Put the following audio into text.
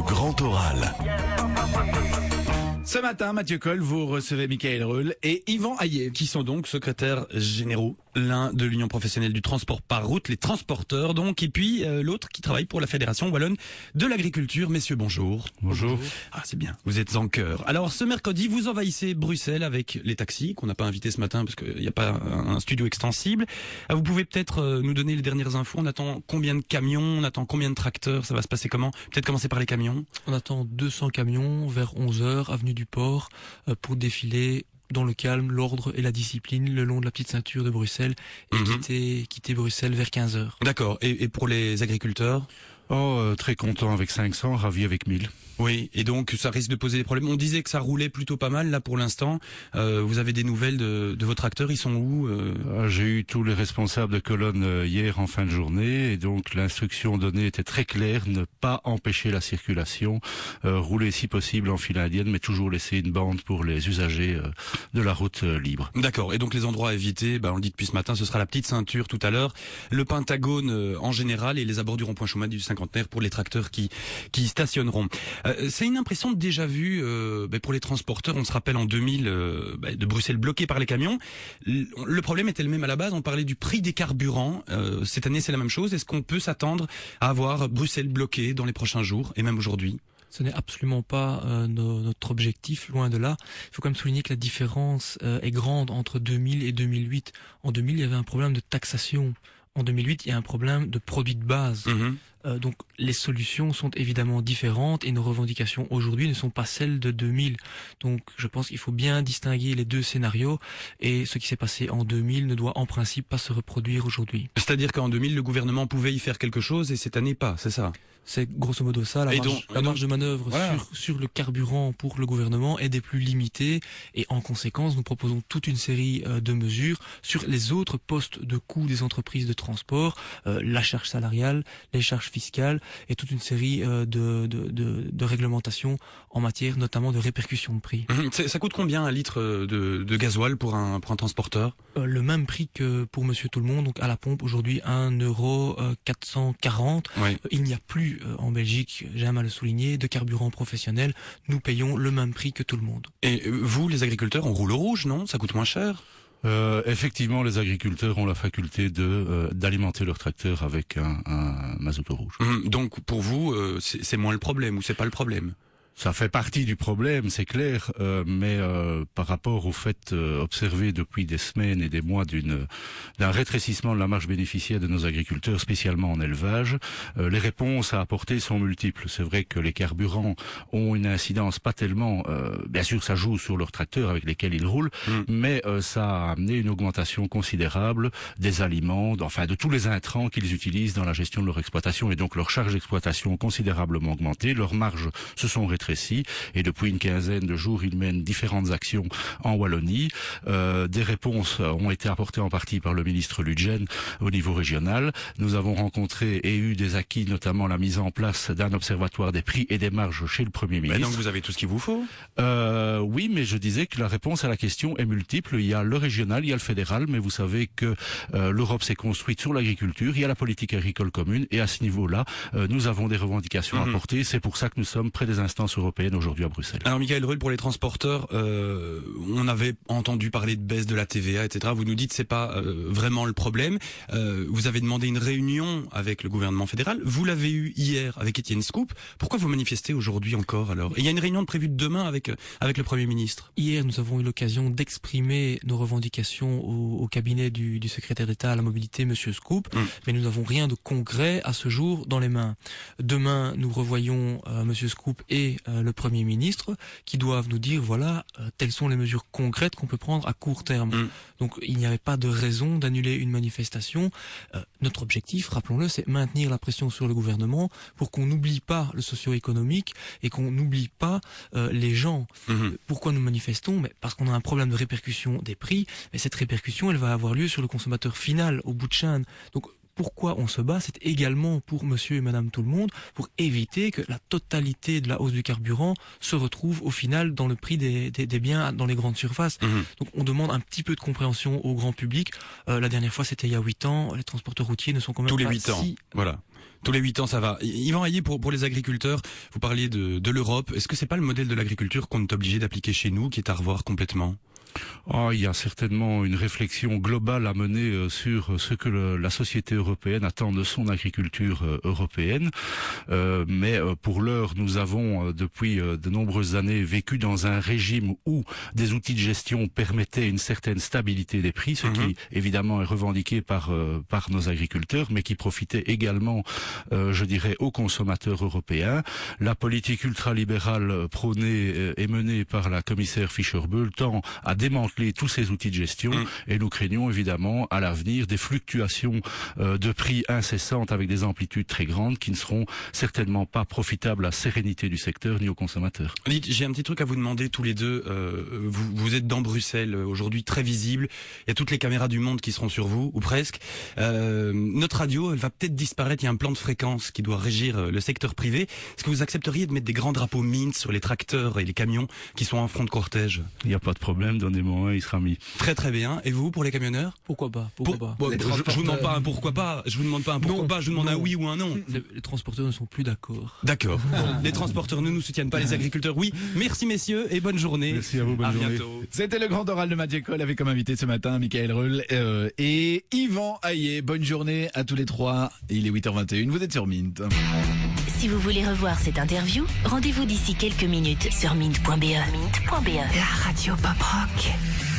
grand oral. Ce matin, Mathieu Coll, vous recevez Michael Reul et Yvan Hayet, qui sont donc secrétaires généraux, l'un de l'Union professionnelle du transport par route, les transporteurs donc, et puis l'autre qui travaille pour la Fédération wallonne de l'agriculture. Messieurs, bonjour. Bonjour. Ah, c'est bien, vous êtes en cœur. Alors, ce mercredi, vous envahissez Bruxelles avec les taxis, qu'on n'a pas invités ce matin parce qu'il n'y a pas un studio extensible. Vous pouvez peut-être nous donner les dernières infos. On attend combien de camions, on attend combien de tracteurs, ça va se passer comment? Peut-être commencer par les camions. On attend 200 camions vers 11h, avenue du Port, pour défiler dans le calme, l'ordre et la discipline le long de la petite ceinture de Bruxelles et quitter Bruxelles vers 15h. D'accord. Et pour les agriculteurs? Très content avec 500, ravi avec 1000. Oui, et donc ça risque de poser des problèmes. On disait que ça roulait plutôt pas mal là pour l'instant. Vous avez des nouvelles de vos tracteurs, ils sont où? J'ai eu tous les responsables de colonne hier en fin de journée et donc l'instruction donnée était très claire, ne pas empêcher la circulation, rouler si possible en file indienne, mais toujours laisser une bande pour les usagers de la route libre. D'accord, et donc les endroits à éviter, on le dit depuis ce matin, ce sera la petite ceinture tout à l'heure, le Pentagone en général et les abords du rond-point Schumann du cinquantenaire pour les tracteurs qui stationneront. C'est une impression de déjà vu pour les transporteurs. On se rappelle en 2000 de Bruxelles bloquée par les camions. Le problème était le même à la base. On parlait du prix des carburants. Cette année, c'est la même chose. Est-ce qu'on peut s'attendre à avoir Bruxelles bloquée dans les prochains jours et même aujourd'hui? Ce n'est absolument pas notre objectif, loin de là. Il faut quand même souligner que la différence est grande entre 2000 et 2008. En 2000, il y avait un problème de taxation. En 2008, il y a un problème de produits de base. Donc les solutions sont évidemment différentes et nos revendications aujourd'hui ne sont pas celles de 2000. Donc je pense qu'il faut bien distinguer les deux scénarios et ce qui s'est passé en 2000 ne doit en principe pas se reproduire aujourd'hui. C'est-à-dire qu'en 2000, le gouvernement pouvait y faire quelque chose et cette année pas, c'est ça? C'est grosso modo ça, la marge de manœuvre voilà. sur le carburant pour le gouvernement est des plus limitées et en conséquence nous proposons toute une série de mesures sur les autres postes de coûts des entreprises de transport, la charge salariale, les charges fiscales et toute une série de réglementations en matière notamment de répercussion de prix. Ça coûte combien un litre de gasoil pour un transporteur? Le même prix que pour Monsieur Tout le Monde, donc à la pompe aujourd'hui 1,440 €. Oui. Il n'y a plus en Belgique, j'aime à le souligner, de carburant professionnel. Nous payons le même prix que tout le monde. Et vous, les agriculteurs, on roule au rouge, non? Ça coûte moins cher? Effectivement, les agriculteurs ont la faculté d'alimenter leur tracteur avec un mazout rouge. Donc pour vous, c'est moins le problème ou c'est pas le problème? Ça fait partie du problème, c'est clair, mais par rapport au fait observé depuis des semaines et des mois d'un rétrécissement de la marge bénéficiaire de nos agriculteurs, spécialement en élevage, les réponses à apporter sont multiples. C'est vrai que les carburants ont une incidence pas tellement, bien sûr ça joue sur leurs tracteurs avec lesquels ils roulent, mais ça a amené une augmentation considérable des aliments, de tous les intrants qu'ils utilisent dans la gestion de leur exploitation et donc leurs charges d'exploitation ont considérablement augmenté, leurs marges se sont rétrécies et depuis une quinzaine de jours, ils mènent différentes actions en Wallonie. Des réponses ont été apportées en partie par le ministre Ludgen au niveau régional. Nous avons rencontré et eu des acquis, notamment la mise en place d'un observatoire des prix et des marges chez le Premier ministre. Mais donc vous avez tout ce qu'il vous faut? Oui, mais je disais que la réponse à la question est multiple. Il y a le régional, il y a le fédéral, mais vous savez que l'Europe s'est construite sur l'agriculture, il y a la politique agricole commune et à ce niveau-là, nous avons des revendications à porter. C'est pour ça que nous sommes près des instances européenne aujourd'hui à Bruxelles. Alors Michael Reul, pour les transporteurs, on avait entendu parler de baisse de la TVA, etc. Vous nous dites que c'est pas vraiment le problème. Vous avez demandé une réunion avec le gouvernement fédéral. Vous l'avez eu hier avec Étienne Scoop. Pourquoi vous manifestez aujourd'hui encore alors? Et il y a une réunion prévue de demain avec le Premier ministre. Hier, nous avons eu l'occasion d'exprimer nos revendications au cabinet du secrétaire d'État à la mobilité, Monsieur Scoop, mais nous n'avons rien de concret à ce jour dans les mains. Demain, nous revoyons Monsieur Scoop et le Premier ministre qui doivent nous dire voilà telles sont les mesures concrètes qu'on peut prendre à court terme. Donc il n'y avait pas de raison d'annuler une manifestation. Notre objectif, rappelons-le, c'est maintenir la pression sur le gouvernement pour qu'on n'oublie pas le socio-économique et qu'on n'oublie pas les gens. Pourquoi nous manifestons? Mais parce qu'on a un problème de répercussion des prix, mais cette répercussion elle va avoir lieu sur le consommateur final au bout de chaîne. Donc pourquoi on se bat, c'est également pour monsieur et madame tout le monde, pour éviter que la totalité de la hausse du carburant se retrouve au final dans le prix des biens dans les grandes surfaces. Donc on demande un petit peu de compréhension au grand public. La dernière fois c'était il y a 8 ans, les transporteurs routiers ne sont quand même tous les pas 8 ans. Voilà. Tous les 8 ans, ça va. Yvan Hayé, pour les agriculteurs, vous parliez de l'Europe. Est-ce que c'est pas le modèle de l'agriculture qu'on est obligé d'appliquer chez nous qui est à revoir complètement ? Il y a certainement une réflexion globale à mener sur ce que la société européenne attend de son agriculture européenne. Mais pour l'heure, nous avons depuis de nombreuses années vécu dans un régime où des outils de gestion permettaient une certaine stabilité des prix, ce qui évidemment est revendiqué par nos agriculteurs, mais qui profitait également, je dirais, aux consommateurs européens. La politique ultralibérale prônée et menée par la commissaire Fischer-Boel tend à démanteler tous ces outils de gestion et nous craignons évidemment à l'avenir des fluctuations de prix incessantes avec des amplitudes très grandes qui ne seront certainement pas profitables à la sérénité du secteur ni aux consommateurs. J'ai un petit truc à vous demander tous les deux. Vous êtes dans Bruxelles aujourd'hui, très visible. Il y a toutes les caméras du monde qui seront sur vous, ou presque. Notre radio, elle va peut-être disparaître. Il y a un plan de fréquence qui doit régir le secteur privé. Est-ce que vous accepteriez de mettre des grands drapeaux Mint sur les tracteurs et les camions qui sont en front de cortège ? Il n'y a pas de problème, donnez-moi un, il sera mis. Très très bien. Et vous, pour les camionneurs ? Pourquoi pas Je vous demande pas un pourquoi pas. Je vous demande pas un pourquoi pas. Je vous demande un oui ou un non. Les transporteurs ne sont plus d'accord. D'accord. Bon, les transporteurs ne nous soutiennent pas, les agriculteurs oui. Merci messieurs et bonne journée. Merci à vous, bonne journée. Bientôt. C'était le grand oral de Mathieu Cole avec comme invité ce matin Michael Reul et Yvan Hayé. Bonne journée à tous les trois. Il est 8h21, vous êtes sur Mint. Si vous voulez revoir cette interview, rendez-vous d'ici quelques minutes sur mint.be. Mint.be. La radio pop rock.